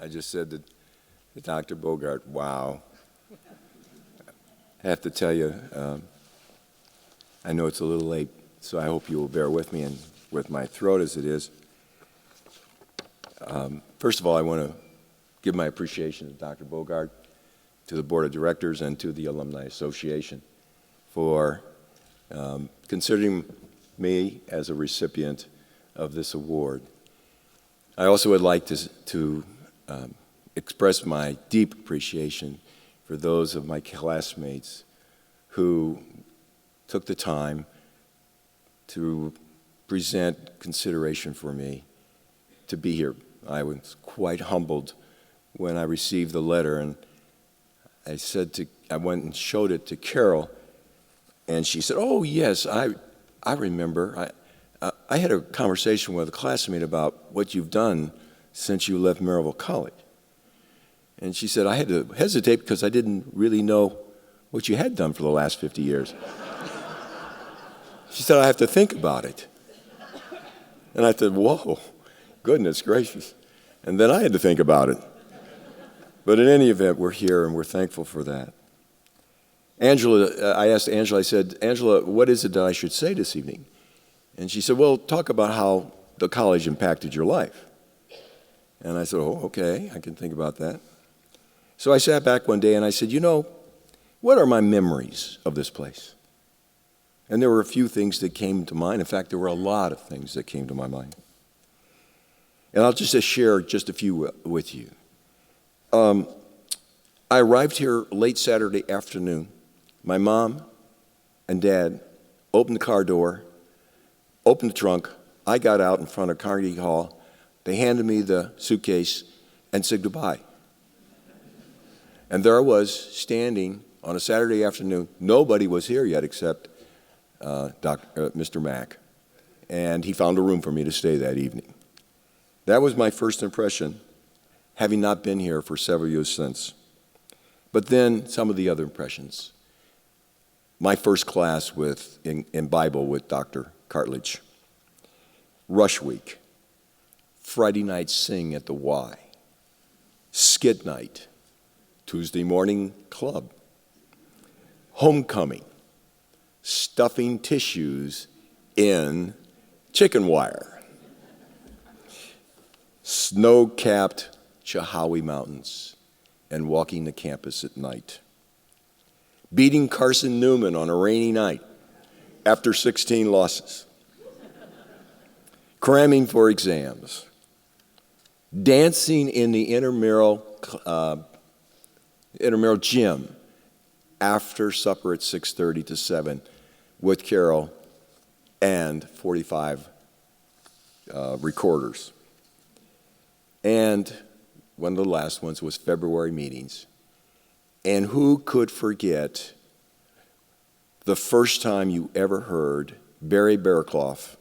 I just said to Dr. Bogart, wow. I have to tell you, I know it's a little late, so I hope you will bear with me and with my throat as it is. First of all, I want to give my appreciation to Dr. Bogart, to the Board of Directors, and to the Alumni Association for considering me as a recipient of this award. I also would like to express my deep appreciation for those of my classmates who took the time to present consideration for me to be here. I was quite humbled when I received the letter, and I went and showed it to Carol, and she said, "Oh yes, I remember. I had a conversation with a classmate about what you've done since you left Maryville College." And she said, "I had to hesitate because I didn't really know what you had done for the last 50 years. She said, "I have to think about it." And I said, "Whoa, goodness gracious." And then I had to think about it. But in any event, we're here and we're thankful for that. Angela, I asked Angela, I said, "Angela, what is it that I should say this evening?" And she said, "Well, talk about how the college impacted your life." And I said, "Oh, okay, I can think about that." So I sat back one day and I said, what are my memories of this place? And there were a few things that came to mind. In fact, there were a lot of things that came to my mind. And I'll just share just a few with you. I arrived here late Saturday afternoon. My mom and dad opened the car door, opened the trunk. I got out in front of Carnegie Hall. They handed me the suitcase and said goodbye. And there I was, standing on a Saturday afternoon. Nobody was here yet except Mr. Mack. And he found a room for me to stay that evening. That was my first impression, having not been here for several years since. But then some of the other impressions. My first class in Bible with Dr. Cartledge. Rush Week. Friday night sing at the Y. Skit night. Tuesday morning club. Homecoming. Stuffing tissues in chicken wire. Snow-capped Chahawi Mountains and walking the campus at night. Beating Carson Newman on a rainy night after 16 losses. Cramming for exams. Dancing in the intramural gym after supper at 6:30 to 7 with Carol and 45 recorders. And one of the last ones was February meetings. And who could forget the first time you ever heard Barry Bearclough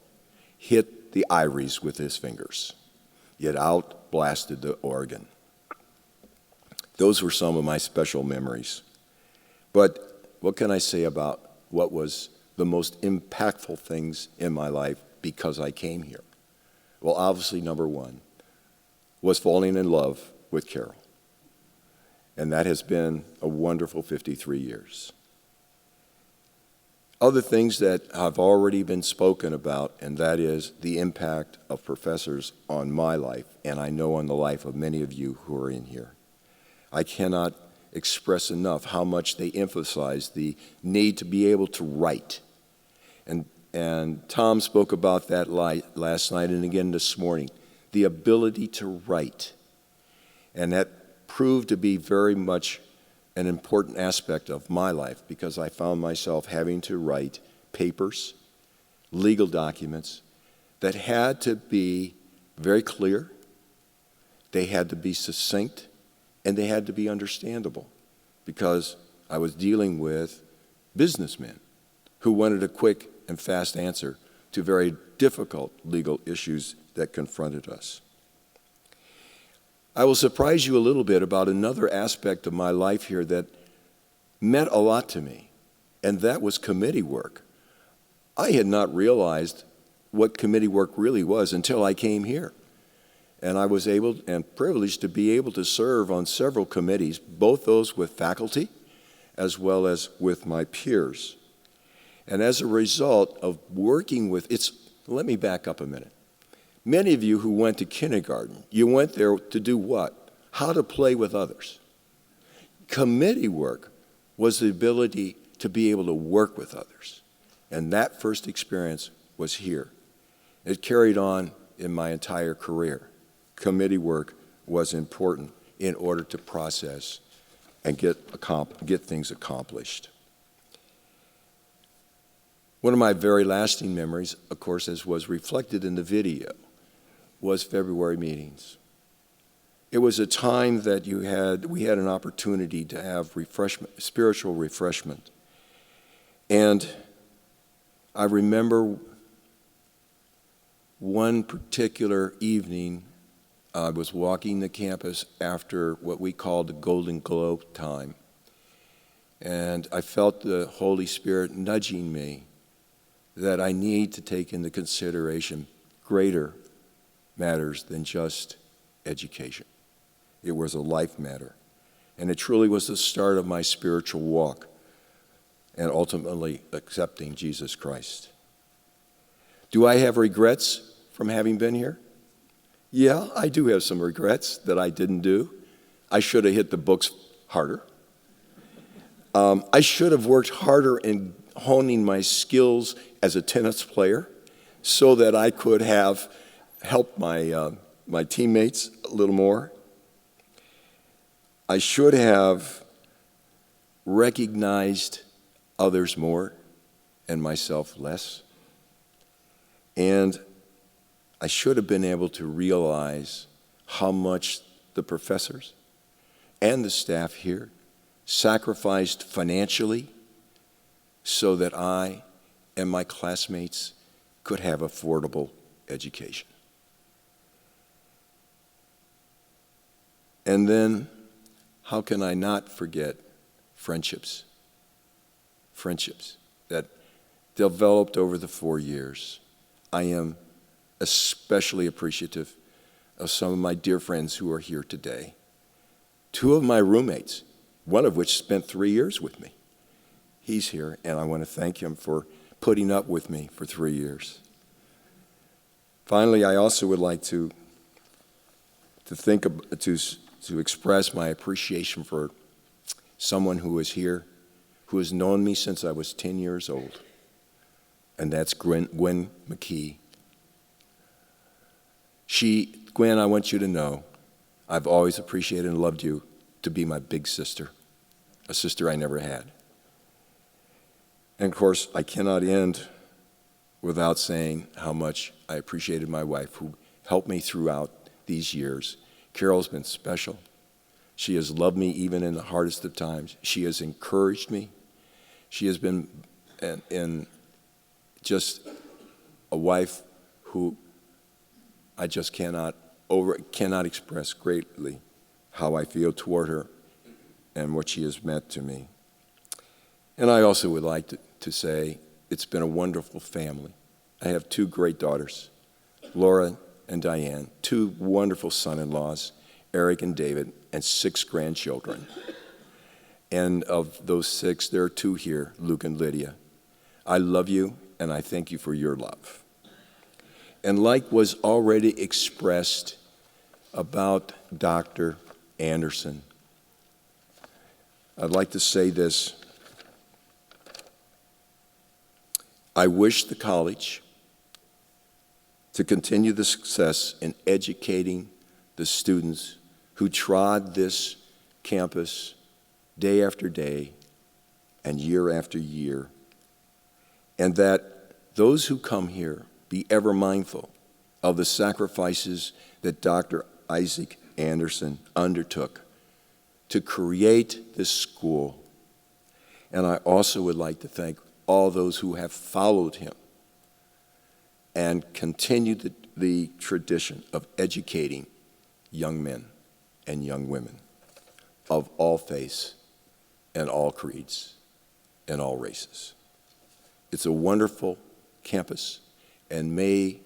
hit the ivories with his fingers, yet outblasted the organ. Those were some of my special memories. But what can I say about what was the most impactful things in my life because I came here? Well, obviously, number one was falling in love with Carol. And that has been a wonderful 53 years. Other things that have already been spoken about, and that is the impact of professors on my life, and I know on the life of many of you who are in here. I cannot express enough how much they emphasize the need to be able to write. And Tom spoke about that last night and again this morning, the ability to write. And that proved to be very much an important aspect of my life because I found myself having to write papers, legal documents that had to be very clear, they had to be succinct, and they had to be understandable because I was dealing with businessmen who wanted a quick and fast answer to very difficult legal issues that confronted us. I will surprise you a little bit about another aspect of my life here that meant a lot to me, and that was committee work. I had not realized what committee work really was until I came here. And I was able and privileged to be able to serve on several committees, both those with faculty as well as with my peers. And as a result of working with, let me back up a minute. Many of you who went to kindergarten, you went there to do what? How to play with others. Committee work was the ability to be able to work with others. And that first experience was here. It carried on in my entire career. Committee work was important in order to process and get things accomplished. One of my very lasting memories, of course, as was reflected in the video, was February meetings. It was a time that we had an opportunity to have spiritual refreshment. And I remember one particular evening, I was walking the campus after what we called the Golden Glow time. And I felt the Holy Spirit nudging me that I need to take into consideration greater matters than just education. It was a life matter. And it truly was the start of my spiritual walk and ultimately accepting Jesus Christ. Do I have regrets from having been here? Yeah, I do have some regrets that I didn't do. I should have hit the books harder. I should have worked harder in honing my skills as a tennis player so that I could have helped my teammates a little more. I should have recognized others more and myself less. And I should have been able to realize how much the professors and the staff here sacrificed financially so that I and my classmates could have affordable education. And then, how can I not forget friendships? Friendships that developed over the 4 years. I am especially appreciative of some of my dear friends who are here today. 2 of my roommates, one of which spent 3 years with me. He's here, and I want to thank him for putting up with me for 3 years. Finally, I also would like to express my appreciation for someone who is here, who has known me since I was 10 years old, and that's Gwen McKee. Gwen, I want you to know, I've always appreciated and loved you to be my big sister, a sister I never had. And of course, I cannot end without saying how much I appreciated my wife, who helped me throughout these years. Carol's been special. She has loved me even in the hardest of times. She has encouraged me. She has been just a wife who I just cannot express greatly how I feel toward her and what she has meant to me. And I also would like to say it's been a wonderful family. I have 2 great daughters, Laura and Diane, 2 wonderful son-in-laws, Eric and David, and 6 grandchildren. And of those 6, there are 2 here, Luke and Lydia. I love you, and I thank you for your love. And like was already expressed about Dr. Anderson, I'd like to say this. I wish the college to continue the success in educating the students who trod this campus day after day and year after year, and that those who come here be ever mindful of the sacrifices that Dr. Isaac Anderson undertook to create this school. And I also would like to thank all those who have followed him and continued the tradition of educating young men and young women of all faiths and all creeds and all races. It's a wonderful campus, and may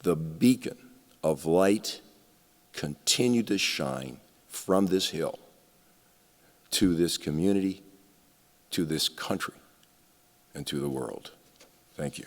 the beacon of light continue to shine from this hill to this community, to this country, and to the world. Thank you.